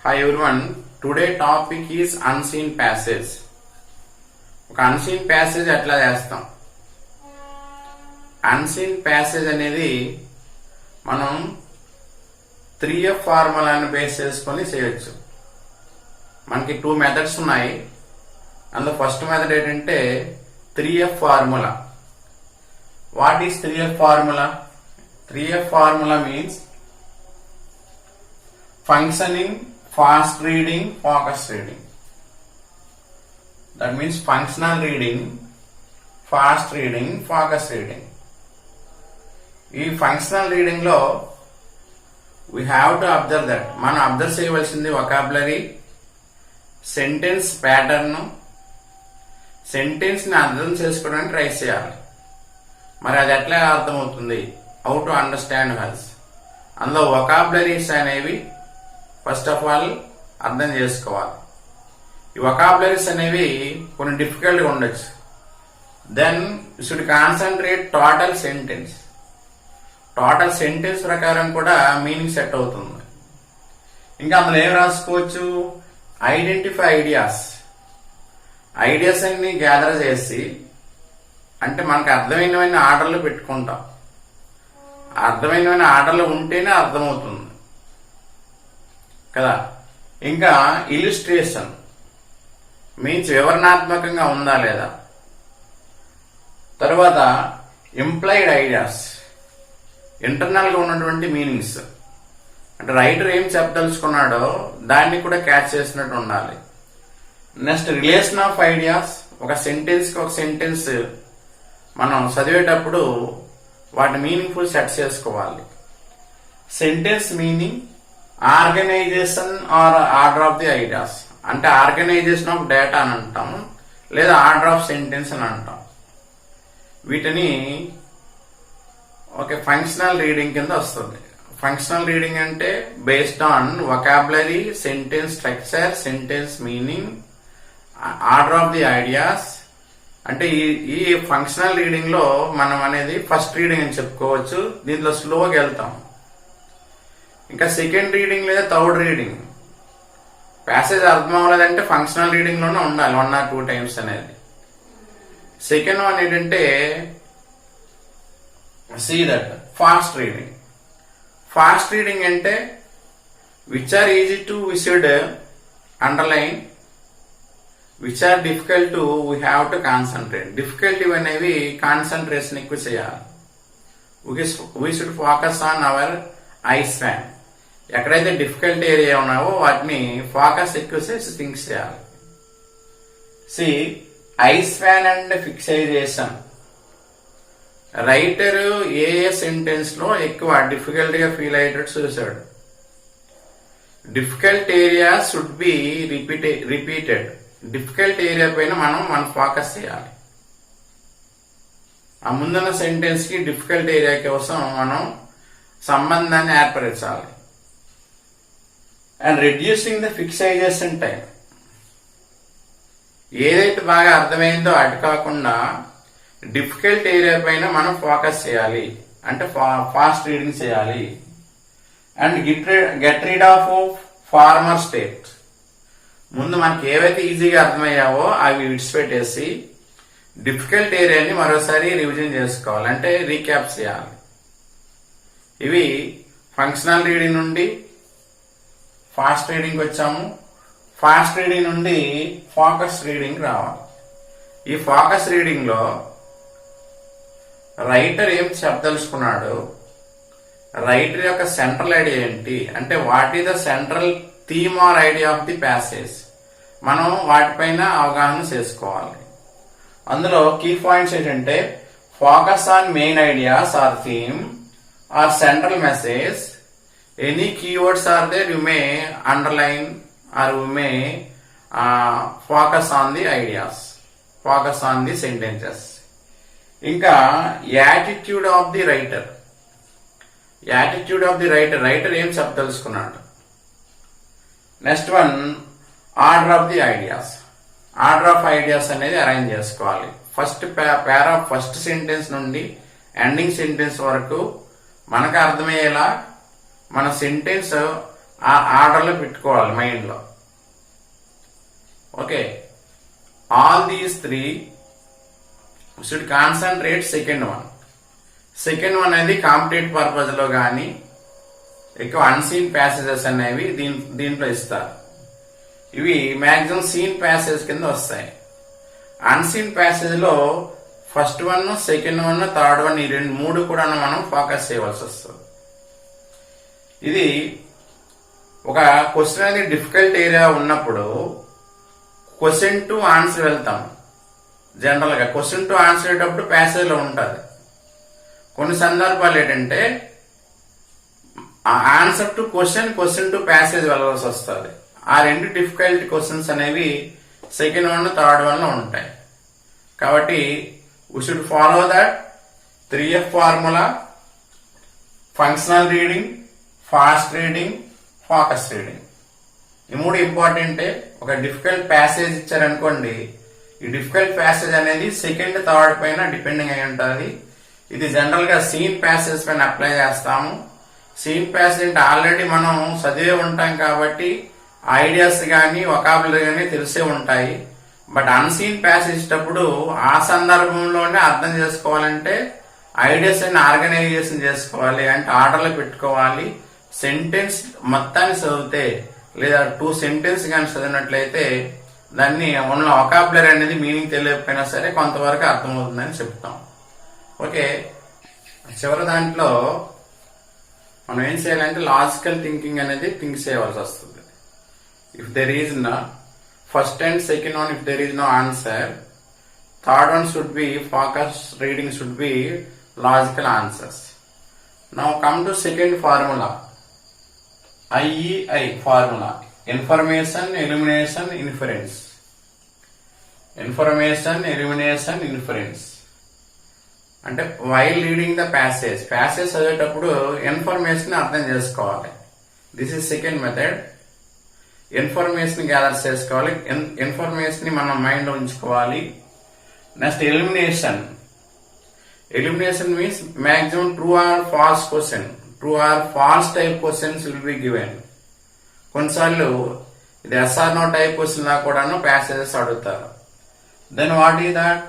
Hi everyone, today topic is unseen passage. ఒక unseen passage ఎట్లా చేస్తాం? unseen passage అనేది మనం 3F ఫార్ములాని బేస్ చేసుకొని చేయొచ్చు. మనకి 2 మెథడ్స్ ఉన్నాయి. అందులో ఫస్ట్ మెథడ్ ఏంటంటే 3F formula. What is 3F formula? 3F formula means functioning, fast reading, focus reading. That means functional reading, fast reading, focus reading. ఈ ఫంక్షనల్ రీడింగ్ లో we have to observe that మనం observe చేయవలసింది vocabulary, sentence pattern, sentence ని అర్థం చేసుకోవడానికి try చేయాలి. మరి అది ఎట్లా అర్థమవుతుంది? How to understand hers. అందులో వొకాబులరీస్ అనేవి ఫస్ట్ ఆఫ్ ఆల్ అర్థం చేసుకోవాలి. ఈ వొకాబులరీస్ అనేవి కొన్ని డిఫికల్ట్గా ఉండొచ్చు. Then you should concentrate total sentence. Total sentence ప్రకారం కూడా మీనింగ్ సెట్ అవుతుంది. ఇంకా అందులో ఏం రాసుకోవచ్చు? Identify ideas. ఐడియాస్ అన్ని గ్యాదర్ చేసి, అంటే మనకు అర్థమైనవన్నీ ఆర్డర్లో పెట్టుకుంటాం. అర్థమైనవన్నీ ఆర్డర్లో ఉంటేనే అర్థమవుతుంది కదా. ఇంకా ఇలిస్ట్రేషన్ మీన్స్ వివరణాత్మకంగా ఉందా లేదా. తర్వాత ఇంప్లైడ్ ఐడియాస్, ఇంటర్నల్ గా ఉన్నటువంటి మీనింగ్స్, అంటే రైటర్ ఏం చెప్పదలుచుకున్నాడో దాన్ని కూడా క్యాచ్ చేసినట్టు ఉండాలి. Next relation of ideas. ఒక సెంటెన్స్ కి ఒక సెంటెన్స్ మనం చదివేటప్పుడు వాటి మీనింగ్ఫుల్ సెట్ చేసుకోవాలి. Sentence meaning, organization or order of the ideas, అంటే ఆర్గనైజేషన్ ఆఫ్ డేటా అని అంటాం, లేదా ఆర్డర్ ఆఫ్ సెంటెన్స్ అని అంటాం. వీటిని ఒక ఫంక్షనల్ రీడింగ్ కింద వస్తుంది. ఫంక్షనల్ రీడింగ్ అంటే based on vocabulary, sentence structure, sentence meaning, order of the ideas. అంటే ఈ ఫంక్షనల్ రీడింగ్ లో మనం అనేది ఫస్ట్ రీడింగ్ అని చెప్పుకోవచ్చు. దీంట్లో స్లోగా వెళ్తాం. ఇంకా సెకండ్ రీడింగ్ లేదా థర్డ్ రీడింగ్. ప్యాసేజ్ అర్థం అవ్వలేదంటే ఫంక్షనల్ రీడింగ్ లోనే ఉండాలి 1 or 2 times అనేది. సెకండ్ వన్ ఏంటంటే see that fast reading. Fast reading అంటే which are easy to we should underline, which are difficult to we have to concentrate. Difficulty అనేవి concentration ఎక్కువ చేయాలి. We should focus on our eye span. ఎక్కడైతే difficult area ఉన్నావో వాటిని focus ఎక్కువ చేసి thinks చేయాలి. C eye span and fixation. Writer ఏ సెంటెన్స్ లో ఎక్కువ డిఫికల్ట్ గా ఫీల్ అయ్యేటట్టు చూశాడు. Difficult area should be repeated. Difficult area పైన మనం ఫోకస్ చేయాలి. ఆ ముందున్న సెంటెన్స్ కి డిఫికల్ట్ ఏరియా కోసం మనం సంబంధాన్ని ఏర్పరచాలి. And reducing the fixation time. ఏదైతే బాగా అర్థమైందో అటు కాకుండా డిఫికల్ట్ ఏరియా పైన మనం ఫోకస్ చేయాలి, అంటే ఫాస్ట్ రీడింగ్ చేయాలి. And get rid of former state. ముందు మనకి ఏవైతే ఈజీగా అర్థమయ్యావో అవి విడిచిపెట్టేసి డిఫికల్ట్ ఏరియాని మరోసారి రివిజన్ చేసుకోవాలి, అంటే రీక్యాప్ చేయాలి. ఇవి ఫంక్షనల్ రీడింగ్ నుండి ఫాస్ట్ రీడింగ్ వచ్చాము. ఫాస్ట్ రీడింగ్ నుండి ఫోకస్ రీడింగ్ రావాలి. ఈ ఫోకస్ రీడింగ్ లో రైటర్ ఏం చెప్పదలుచుకున్నాడు, రైటర్ యొక్క సెంట్రల్ ఐడియా ఏంటి, అంటే what is the central theme or idea of the passage, మనం వాటిపైన అవగాహన చేసుకోవాలి. అందులో కీ పాయింట్స్ ఏంటంటే focus on main ideas or theme or central message. Any keywords are there, you may underline or you may focus on the ideas, focus on the sentences. ఇంకా attitude of the writer. Attitude of the writer ఏం చెప్పదలుచుకున్నాడు. Next one order of the ideas. Order of ideas అనేది arrange చేసుకోవాలి. First paragraph first sentence నుండి ending sentence వరకు మనకు అర్థమయ్యేలా మన సెంటెన్స్ ఆ ఆర్డర్లో పెట్టుకోవాలి మైండ్లో. Okay, all these three should concentrate second one. Second one అనేది కాంపిటేటివ్ పర్పస్ లో కానీ ఎక్కువ అన్సీన్ ప్యాసేజెస్ అనేవి దీంట్లో ఇస్తారు. ఇవి మ్యాక్సిమం సీన్ ప్యాసేజ్ కింద వస్తాయి. అన్సీన్ ప్యాసేజ్ లో first one, second one, third one, ఈ మూడు కూడా మనం ఫోకస్ చేయవలసి వస్తుంది. ఇది ఒక క్వశ్చన్ అనేది డిఫికల్ట్ ఏరియా ఉన్నప్పుడు క్వశ్చన్ టు ఆన్సర్ వెళ్తాం. జనరల్ గా క్వశ్చన్ టు ఆన్సర్ అయ్యేటప్పుడు ప్యాసేజ్ లో ఉంటుంది. కొన్ని సందర్భాలు ఏంటంటే answer to question, question to passage వెళ్ళవలసి వస్తుంది. ఆ రెండు డిఫికల్ట్ క్వశ్చన్స్ అనేవి సెకండ్ వన్, థర్డ్ వన్ లో ఉంటాయి. కాబట్టి we should follow that 3F formula: functional reading, fast reading, focus reading. ఈ మూడు ఇంపార్టెంటే. ఒక డిఫికల్ట్ ప్యాసేజ్ ఇచ్చారనుకోండి, ఈ డిఫికల్ట్ ప్యాసేజ్ అనేది సెకండ్, థర్డ్ పైన డిపెండింగ్ అయి ఉంటుంది. ఇది జనరల్ గా సీన్ ప్యాసేజ్ పైన అప్లై చేస్తాము. సీన్ ప్యాసేజ్ అంటే ఆల్రెడీ మనం చదివే ఉంటాం కాబట్టి ఐడియాస్ కానీ వొకాబులరీ కానీ తెలిసే ఉంటాయి. బట్ అన్సీన్ ప్యాసేజ్ అప్పుడు ఆ సందర్భంలోనే అర్థం చేసుకోవాలంటే ఐడియాస్ అన్ని ఆర్గనైజేషన్ చేసుకోవాలి, అంటే ఆర్డర్లో పెట్టుకోవాలి. సెంటెన్స్ మొత్తాన్ని చదివితే లేదా 2 సెంటెన్స్ కానీ చదివినట్లయితే దాన్ని ఉన్న వొకాబులరీ అనేది మీనింగ్ తెలియకపోయినా సరే కొంతవరకు అర్థమవుతుందని చెప్తాం. ఓకే, చివరి దాంట్లో మనం ఏం చేయాలంటే లాజికల్ థింకింగ్ అనేది థింక్ చేయవలసి వస్తుంది. If there is no first and second one, if there is no answer, third one should be focus reading, should be logical answers. Now come to second formula, IEI formula: information, elimination, inference. Information, elimination, inference అంటే while reading the passage చదివేటప్పుడు information అర్థం చేసుకోవాలి. This is second method. Information gather చేసుకోవాలి, information ని మనం mind లో ఉంచుకోవాలి. Next elimination. Elimination means maximum true or falls question, true or false type questions will be given. కొన్నిసార్లు ఇది ఎస్ఆర్ నో టైప్ క్వశ్చన్ లా కూడాను ప్యాసేజెస్ అడుగుతారు. Then what is that?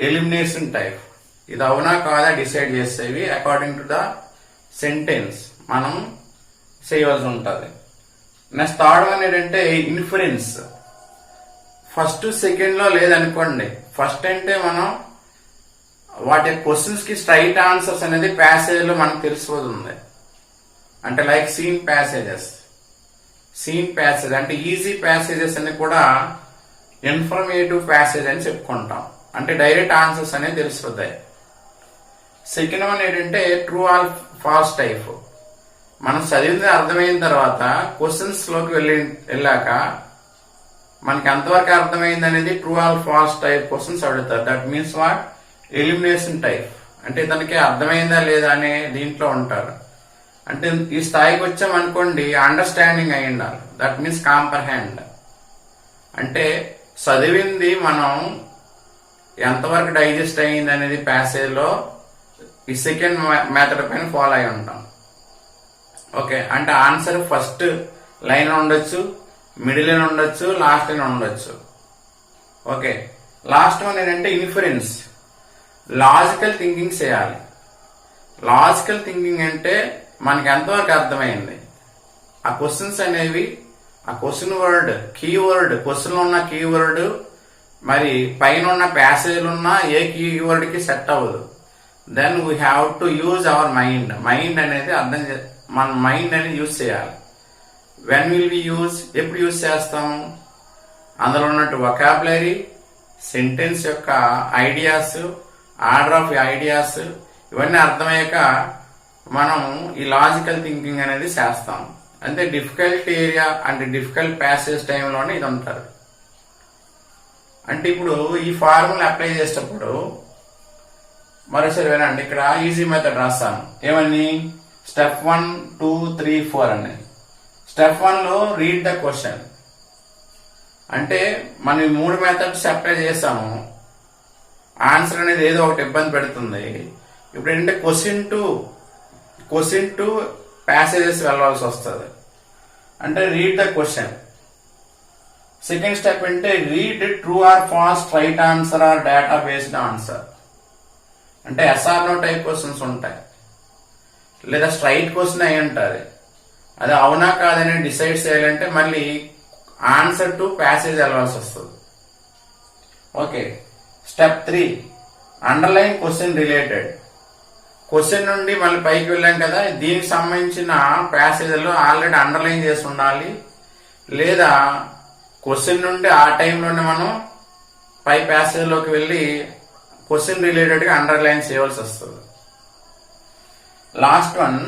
Elimination type. ఇది అవునా కాదా డిసైడ్ చేసేవి అకార్డింగ్ టు ద సెంటెన్స్ మనం చేయవలసి ఉంటుంది. నెక్స్ట్ థర్డ్ వన్ ఏంటంటే ఇన్ఫరెన్స్. ఫస్ట్, సెకండ్ లో లేదనుకోండి, ఫస్ట్ అంటే మనం వాటి క్వశ్చన్స్ కి స్ట్రైట్ ఆన్సర్స్ అనేది ప్యాసేజ్ లో మనకు తెలిసిపోతుంది. అంటే like scene passages. Seen passage అంటే ఈజీ ప్యాసేజెస్ అని కూడా ఇన్ఫర్మేటివ్ ప్యాసేజ్ అని చెప్పుకుంటాం. అంటే డైరెక్ట్ ఆన్సర్స్ అనేది తెలిసిపోతాయి. సెకండ్ వన్ ఏంటంటే ట్రూ ఆర్ ఫాల్స్ టైప్. మనం చదివింది అర్థమైన తర్వాత క్వశ్చన్స్ లోకి వెళ్ళాక మనకి ఎంతవరకు అర్థమైంది అనేది true or false type questions అడుగుతారు. That means what? Elimination type. అంటే తనకి అర్థమైందా లేదా అనే దీంట్లో ఉంటారు. అంటే ఈ స్థాయికి వచ్చామనుకోండి, అండర్స్టాండింగ్ అయి ఉండాలి. That means comprehend. అంటే చదివింది మనం ఎంతవరకు డైజెస్ట్ అయ్యింది అనేది ప్యాసేజ్ లో ఈ సెకండ్ మెథడ్ పైన ఫాలో అయి ఉంటాం. ఓకే, అంటే ఆన్సర్ ఫస్ట్ లైన్ ఉండొచ్చు, మిడిల్ లైన్ ఉండొచ్చు, లాస్ట్ లైన్ ఉండొచ్చు. ఓకే, లాస్ట్ వన్ ఏంటంటే ఇన్ఫరెన్స్. లాజికల్ థింకింగ్ చేయాలి. లాజికల్ థింకింగ్ అంటే మనకి ఎంతవరకు అర్థమైంది, ఆ క్వశ్చన్స్ అనేవి, ఆ క్వశ్చన్ వర్డ్, కీవర్డ్, క్వశ్చన్ లో ఉన్న కీవర్డ్ మరి పైన ఉన్న ప్యాసేజ్ ఉన్న ఏ కీవర్డ్ కి సెట్ అవ్వదు. Then we have to use our mind. Mind అనేది మన మైండ్ అనేది యూజ్ చేయాలి. When will we use? ఎప్పుడు యూజ్ చేస్తాము? అందులో ఉన్నట్టు వొకాబులరీ, సెంటెన్స్ యొక్క ఐడియాస్, ఆర్డర్ ఆఫ్ ఐడియాస్ ఇవన్నీ అర్థమయ్యాక మనం ఈ లాజికల్ థింకింగ్ అనేది చేస్తాం. అంటే డిఫికల్ట్ ఏరియా అంటే డిఫికల్ట్ ప్యాసేజ్ టైంలోనే ఇది ఉంటారు. అంటే ఇప్పుడు ఈ ఫార్ములా అప్లై చేసేటప్పుడు మరోసారి వినండి. ఇక్కడ ఈజీ మెథడ్ రాస్తాను. ఏమని? స్టెప్ 1, 2, 3, 4 అని. స్టెప్ 1 లో రీడ్ ద క్వశ్చన్. అంటే మనం 3 మెథడ్స్ అప్లై చేసాము. ఆన్సర్ అనేది ఏదో ఒకటి ఇబ్బంది పెడుతుంది. ఇప్పుడు ఏంటంటే క్వశ్చన్ టు ప్యాసేజెస్ వెళ్ళాల్సి వస్తుంది. అంటే read the question. Second step అంటే read true or false, right answer or data based answer. అంటే ఎస్ఆర్ నో టైప్ క్వశ్చన్స్ ఉంటాయి, లేదా స్ట్రైట్ క్వశ్చన్ అయి ఉంటుంది. అది అవునా కాదని డిసైడ్ చేయాలంటే మళ్ళీ ఆన్సర్ టు ప్యాసేజ్ వెళ్ళాల్సి వస్తుంది. Okay. Step 3 underline question related. Question నుండి మళ్ళీ పైకి వెళ్ళాం కదా, దీనికి సంబంధించిన ప్యాసేజ్లో ఆల్రెడీ అండర్లైన్ చేసి ఉండాలి, లేదా క్వశ్చన్ నుండి ఆ టైంలోనే మనం పై ప్యాసేజ్లోకి వెళ్ళి క్వశ్చన్ రిలేటెడ్గా అండర్లైన్ చేయవలసి వస్తుంది. Last one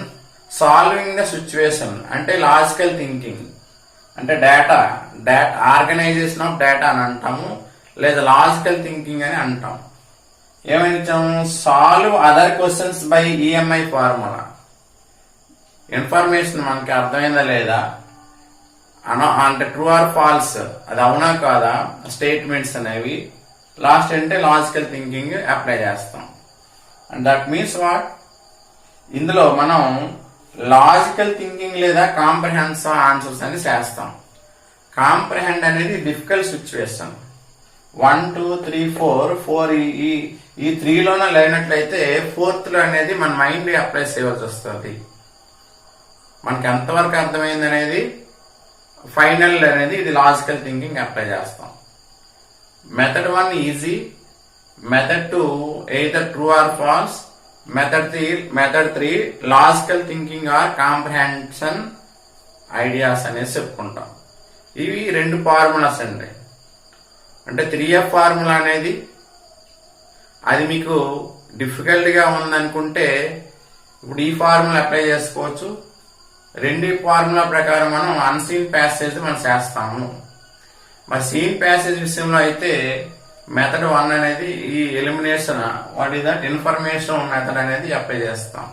solving the situation. అంటే లాజికల్ థింకింగ్. అంటే డేటా ఆర్గనైజేషన్ ఆఫ్ డేటా అని అంటాము, లేదా లాజికల్ థింకింగ్ అని అంటాం. ఏమని ఇచ్చాము? Solve other questions by EMI formula. Information మనకి అర్థమైందా లేదా, అంటే ట్రూ ఆర్ ఫాల్స్, అది అవునా కాదా స్టేట్మెంట్స్ అనేవి. లాస్ట్ అంటే లాజికల్ థింకింగ్ అప్లై చేస్తాం. అండ్ దట్ మీన్స్ వాట్, ఇందులో మనం లాజికల్ థింకింగ్ లేదా కాంప్రహెన్సివ్ ఆన్సర్స్ అని చేస్తాం. కాంప్రహెండ్ అనేది డిఫికల్ట్ సిచ్యువేషన్. 1 2 3 4 ఈ 3లోనే లేనట్లయితే 4th లో అనేది మన మైండ్ అప్లై చేయవలసి వస్తుంది. మనకి ఎంతవరకు అర్థమైంది అనేది ఫైనల్ అనేది ఇది లాజికల్ థింకింగ్ అప్లై చేస్తాం. Method 1 easy, method 2 either true or false, method 3 logical thinking or comprehension ideas అనేది చెప్పుకుంటాం. ఇవి 2 ఫార్ములాస్ అండి. అంటే 3F ఫార్ములా అనేది అది మీకు డిఫికల్ట్గా ఉందనుకుంటే ఇప్పుడు ఈ ఫార్ములా అప్లై చేసుకోవచ్చు. 2 ఫార్ములా ప్రకారం మనం అన్సీన్ ప్యాసేజ్ మనం చేస్తాము. మరి సీన్ ప్యాసేజ్ విషయంలో అయితే మెథడ్ 1 అనేది ఈ elimination what is that information method అనేది అప్లై చేస్తాం.